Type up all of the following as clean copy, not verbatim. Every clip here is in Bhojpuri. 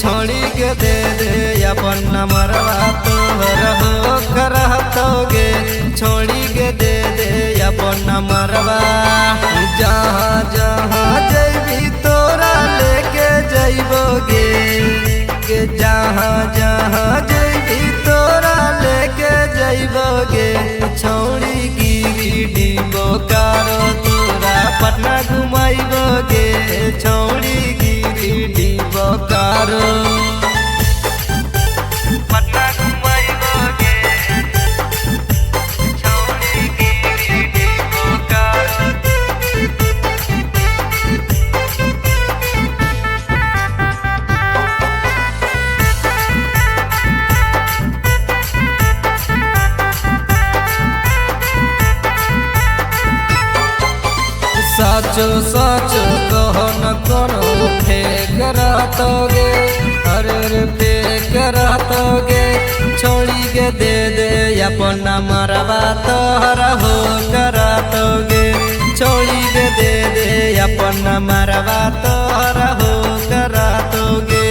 छोड़ी के दे दे अपन नंबरवा तोहर हो करहतोगे छोड़ी के दे दे अपन नंबरवा जहाँ जहाँ जैबी तोरा लेके जैबोगे के जहाँ जहाँ जैबी तोरा लेके जैबोगे छोड़ी गिरी बोकारो तोरा पटना घुमाइबोगे छोड़ी गिरी बोकारो पटना घुमाइबोगे छोड़ी गिरी बोकारो साचो साचो कहो न कोनो फेक रहतोगे अरे रे फेक रहतोगे छोड़ी के दे दे अपन नंबरवा तोहरा हो करतोगे छोड़ी के दे दे अपन नंबरवा तोहरा हो करतोगे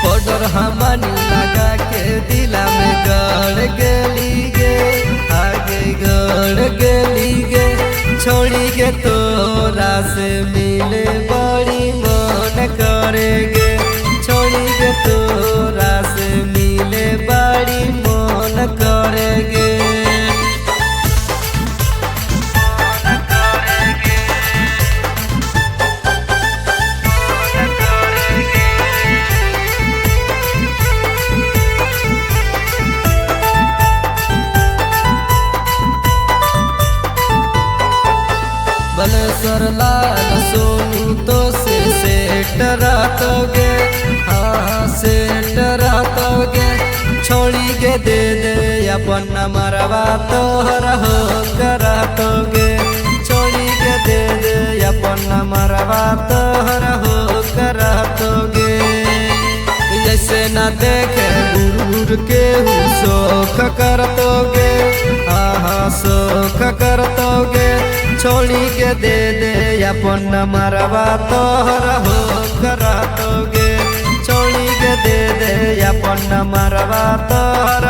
पाउडर हमनी लगा के दिला में गड़ गेली गे आगे गड़ गेली गे छोड़ी के तोरा से मिले बड़ी मन करेगे छोड़ी के तोरा से मिले बड़ी मन करेगे बलेश्वर लाल सोनू तो से सेट रहतोगे हाँ सेट रहतोगे छोड़ी के दे दे अपन नंबरवा तोहरा हो करतोगे छोड़ी के दे दे अपन नंबरवा तोहरा हो करतोगे जैसे न देखे गुरूर के शोक करतोगे हाँ शोक करतोगे छोड़ी के दे दे अपन नंबरवा तोहरा हो करतोगे छोड़ी के दे दे अपन नंबरवा तोहरा